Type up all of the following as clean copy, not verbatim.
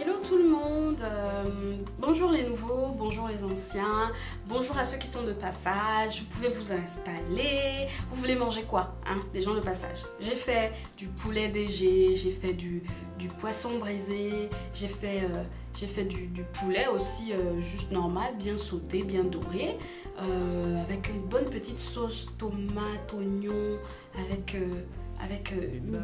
Hello tout le monde, bonjour les nouveaux, bonjour les anciens, bonjour à ceux qui sont de passage, vous pouvez vous installer, vous voulez manger quoi, hein, les gens de passage. J'ai fait du poulet DG, j'ai fait du poisson braisé, j'ai fait du poulet aussi juste normal, bien sauté, bien doré, avec une bonne petite sauce tomate, oignon, avec une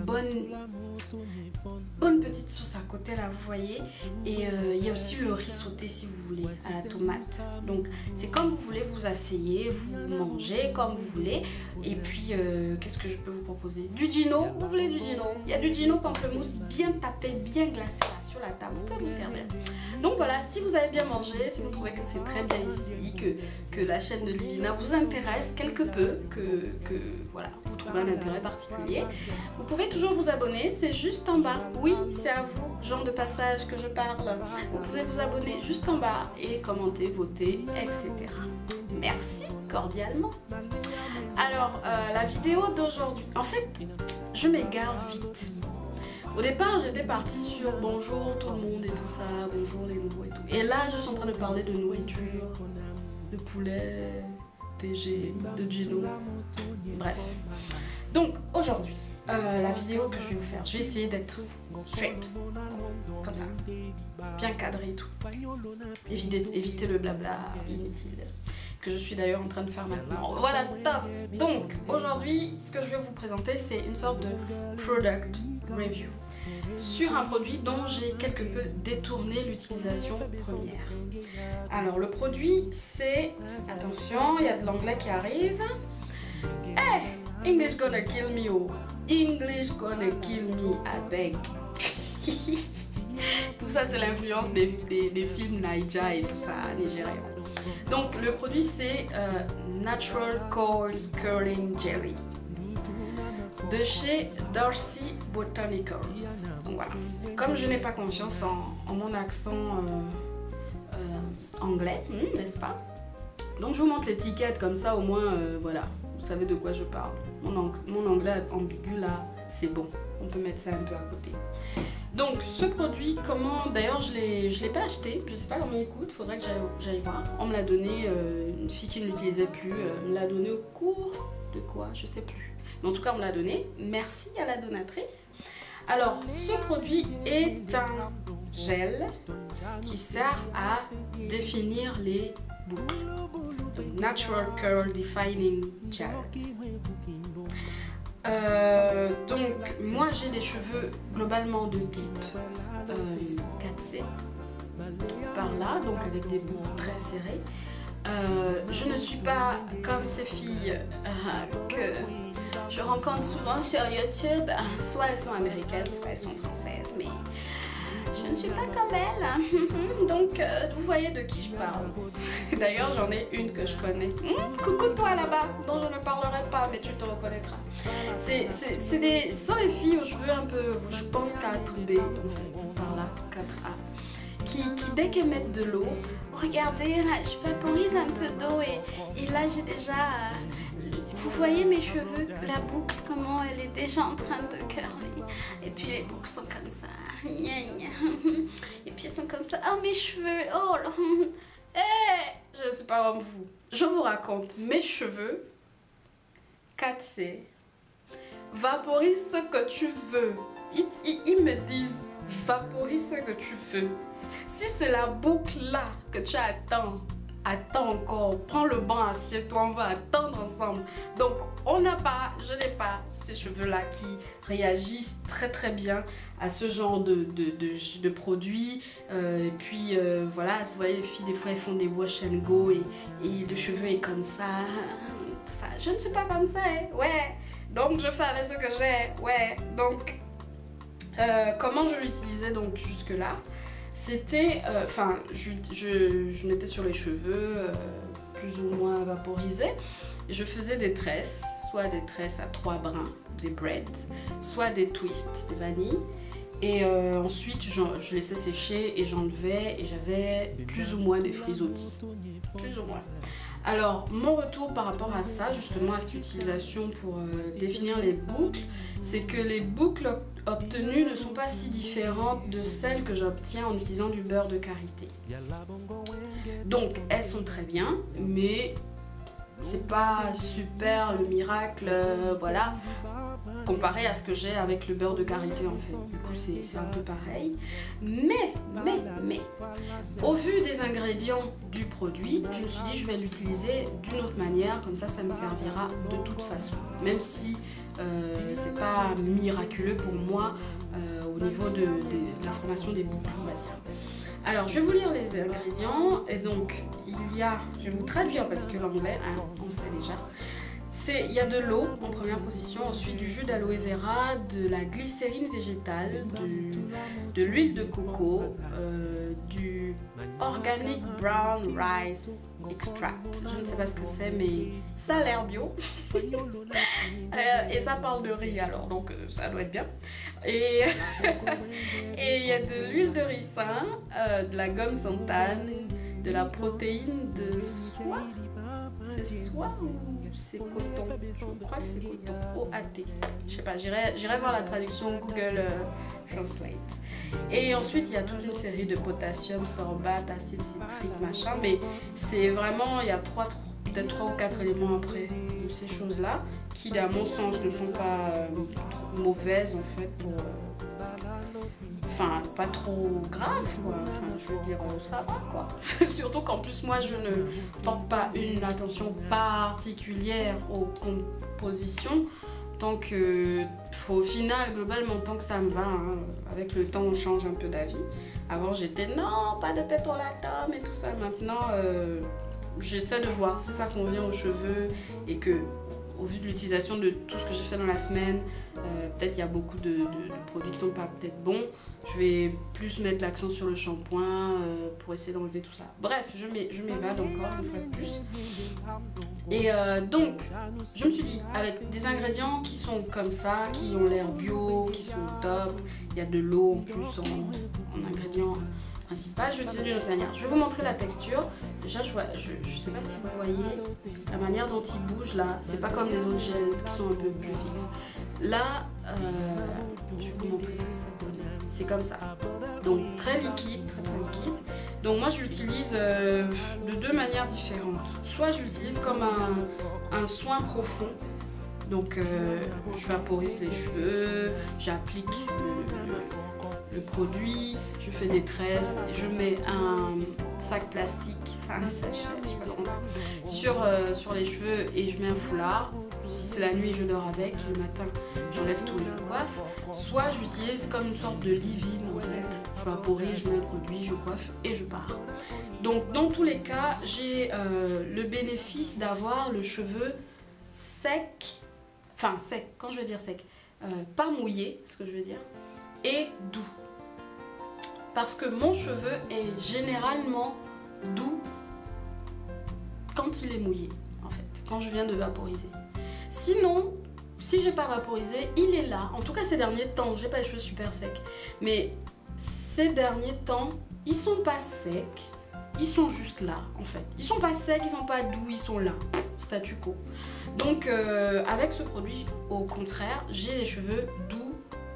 bonne petite sauce à côté là, vous voyez. Et il y a aussi le riz sauté si vous voulez, à la tomate. Donc c'est comme vous voulez, vous asseyez, vous mangez comme vous voulez. Et puis qu'est-ce que je peux vous proposer? Du Gino, vous voulez du Gino? Il y a du Gino pamplemousse bien tapé, bien glacé là sur la table, vous pouvez vous servir. Donc voilà, si vous avez bien mangé, si vous trouvez que c'est très bien ici, que la chaîne de Livina vous intéresse quelque peu, que voilà, vous trouvez un intérêt particulier, vous pouvez toujours vous abonner, c'est juste en bas. Oui, c'est à vous, gens de passage, que je parle. Vous pouvez vous abonner juste en bas et commenter, voter, etc. Merci cordialement. Alors, la vidéo d'aujourd'hui, en fait, je m'égare vite. Au départ, j'étais partie sur bonjour tout le monde et tout ça, bonjour les nouveaux et tout. Et là, je suis en train de parler de nourriture, de poulet, DG, de Gino, bref. Donc, aujourd'hui, la vidéo que je vais vous faire, je vais essayer d'être straight, comme ça, bien cadré et tout. Éviter le blabla inutile, que je suis d'ailleurs en train de faire maintenant. Voilà, stop. Donc, aujourd'hui, ce que je vais vous présenter, c'est une sorte de product review sur un produit dont j'ai quelque peu détourné l'utilisation première. Alors, le produit, c'est... Attention, il y a de l'anglais qui arrive. Hey! English gonna kill me, oh! English gonna kill me, I beg. Tout ça, c'est l'influence des films Naija et tout ça, nigérien. Donc, le produit, c'est Natural Coils Curling Jelly de chez Darcy Botanicals. Donc voilà. Comme je n'ai pas confiance en mon accent anglais, n'est-ce pas? Donc je vous montre l'étiquette comme ça, au moins, voilà, vous savez de quoi je parle. Mon anglais ambigu là, c'est bon. On peut mettre ça un peu à côté. Donc ce produit, comment, d'ailleurs je l'ai pas acheté, je sais pas combien il coûte, faudrait que j'aille voir. On me l'a donné, une fille qui ne l'utilisait plus, me l'a donné au cours de quoi, je sais plus. Mais en tout cas on me l'a donné, merci à la donatrice. Alors ce produit est un gel qui sert à définir les boucles. Donc, Natural Curl Defining Gel. Donc moi j'ai des cheveux globalement de type 4C par là, donc avec des boucles très serrées. Je ne suis pas comme ces filles que je rencontre souvent sur YouTube, soit elles sont américaines, soit elles sont françaises, mais je ne suis pas comme elles. Donc vous voyez de qui je parle. D'ailleurs j'en ai une que je connais. Coucou toi là-bas, dont je ne parlerai pas, mais tu te reconnaîtras. Ce sont les filles aux cheveux un peu, je pense 4B en fait, par là, 4A. Qui dès qu'elles mettent de l'eau, regardez là, je vaporise un peu d'eau et là j'ai déjà... vous voyez mes cheveux, la boucle, comment elle est déjà en train de curler. Et puis les boucles sont comme ça. Et puis elles sont comme ça. Oh mes cheveux, oh là. Hey, je ne suis pas comme vous. Je vous raconte, mes cheveux, 4C, vaporise ce que tu veux. Ils me disent, vaporise ce que tu veux. Si c'est la boucle là que tu attends, attends encore, prends le banc, assieds-toi, on va attendre ensemble. Donc on n'a pas, je n'ai pas ces cheveux là qui réagissent très très bien à ce genre de produits. Et puis voilà, vous voyez les filles des fois elles font des wash and go et le cheveu est comme ça, tout ça. Je ne suis pas comme ça, hein. Ouais. Donc je fais avec ce que j'ai, ouais. Donc comment je l'utilisais donc jusque là? C'était, enfin, je mettais sur les cheveux plus ou moins vaporisés. Je faisais des tresses, soit des tresses à 3 brins, des braids, soit des twists, des vanilles. Et ensuite, je laissais sécher et j'enlevais et j'avais plus ou moins des frisottis. Plus ou moins. Alors, mon retour par rapport à ça, justement à cette utilisation pour définir les boucles, c'est que les boucles obtenues ne sont pas si différentes de celles que j'obtiens en utilisant du beurre de karité. Donc, elles sont très bien, mais c'est pas super le miracle, voilà, comparé à ce que j'ai avec le beurre de karité en fait. Du coup, c'est un peu pareil. Mais, au vu des ingrédients du produit, je me suis dit je vais l'utiliser d'une autre manière, comme ça me servira de toute façon. Même si c'est pas miraculeux pour moi au niveau de la formation des boucles, on va dire. Alors, je vais vous lire les ingrédients. Et donc, il y a, je vais vous traduire parce que l'anglais, hein, on sait déjà. Il y a de l'eau en première position, ensuite du jus d'aloe vera, de la glycérine végétale, de l'huile de coco, du organic brown rice extract. Je ne sais pas ce que c'est, mais ça a l'air bio. Et ça parle de riz alors, donc ça doit être bien. Et il y a de l'huile de ricin, de la gomme santane, de la protéine de soie. C'est soie ou c'est coton? Je crois que c'est coton. OAT. Je sais pas, j'irai voir la traduction Google Translate. Et ensuite, il y a toute une série de potassium, sorbate, acide citrique, machin. Mais c'est vraiment, il y a peut-être 3 ou 4 éléments après de ces choses-là qui, à mon sens, ne sont pas mauvaises en fait pour... Enfin, pas trop grave, quoi. Enfin, je veux dire, ça va, quoi. Surtout qu'en plus, moi, je ne porte pas une attention particulière aux compositions. Tant que, au final, globalement, tant que ça me va, hein, avec le temps, on change un peu d'avis. Avant, j'étais, non, pas de pétrolatum et tout ça. Maintenant, j'essaie de voir si ça convient aux cheveux et que, au vu de l'utilisation de tout ce que j'ai fait dans la semaine, peut-être il y a beaucoup de produits qui sont pas peut-être bons. Je vais plus mettre l'accent sur le shampoing pour essayer d'enlever tout ça. Bref, je m'évade encore une fois de plus. Et donc, je me suis dit, avec des ingrédients qui sont comme ça, qui ont l'air bio, qui sont top, il y a de l'eau en plus en ingrédient principal, je vais utiliser d'une autre manière. Je vais vous montrer la texture. Déjà, je sais pas si vous voyez la manière dont il bouge là. C'est pas comme les autres gels qui sont un peu plus fixes. Là, je vais vous montrer ce que ça donne. C'est comme ça. Donc très liquide, très liquide. Donc moi je l'utilise de deux manières différentes. Soit je l'utilise comme un soin profond. Donc je vaporise les cheveux, j'applique le produit, je fais des tresses, je mets un sac plastique, enfin un sachet, je sais pas comment, sur les cheveux et je mets un foulard. Si c'est la nuit, je dors avec, le matin, j'enlève tout et je coiffe. Soit j'utilise comme une sorte de leave-in en fait. Je vaporise, je mets le produit, je coiffe et je pars. Donc dans tous les cas, j'ai le bénéfice d'avoir le cheveu sec, enfin sec, quand je veux dire sec, pas mouillé, ce que je veux dire, et doux. Parce que mon cheveu est généralement doux quand il est mouillé, en fait, quand je viens de vaporiser. Sinon, si j'ai pas vaporisé, il est là. En tout cas, ces derniers temps, j'ai pas les cheveux super secs. Mais ces derniers temps, ils sont pas secs. Ils sont juste là, en fait. Ils sont pas secs, ils sont pas doux, ils sont là. Statu quo. Donc, avec ce produit, au contraire, j'ai les cheveux doux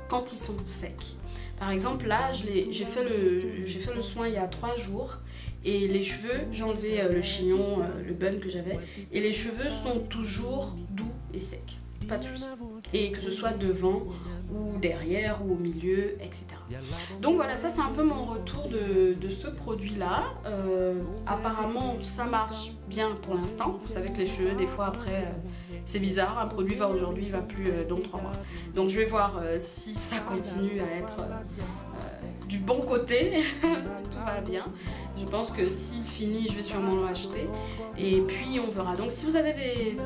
quand ils sont secs. Par exemple, là, j'ai fait le soin il y a 3 jours. Et les cheveux, j'ai enlevé le chignon, le bun que j'avais. Et les cheveux sont toujours doux et secs. Pas de soucis. Et que ce soit devant ou derrière ou au milieu, etc. Donc voilà, ça c'est un peu mon retour de ce produit-là. Apparemment, ça marche bien pour l'instant. Vous savez que les cheveux, des fois après, c'est bizarre. Un produit va aujourd'hui, il va plus dans 3 mois. Donc je vais voir si ça continue à être du bon côté, si tout va bien. Je pense que s'il finit, je vais sûrement l'acheter. Et puis on verra. Donc si vous avez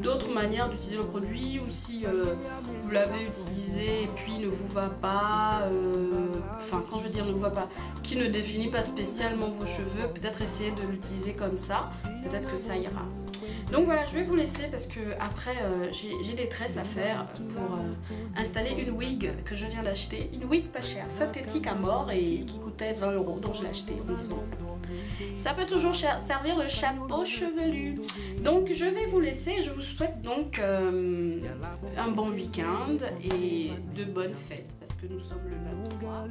d'autres manières d'utiliser le produit ou si vous l'avez utilisé et puis ne vous va pas, enfin quand je veux dire ne vous va pas, qui ne définit pas spécialement vos cheveux, peut-être essayer de l'utiliser comme ça, peut-être que ça ira. Donc voilà, je vais vous laisser parce que après j'ai des tresses à faire pour installer une wig que je viens d'acheter. Une wig pas chère, synthétique à mort et qui coûtait 20 €. Donc je l'ai acheté en disant Ça peut toujours servir de chapeau chevelu. Donc je vais vous laisser, je vous souhaite donc un bon week-end et de bonnes fêtes parce que nous sommes le 23.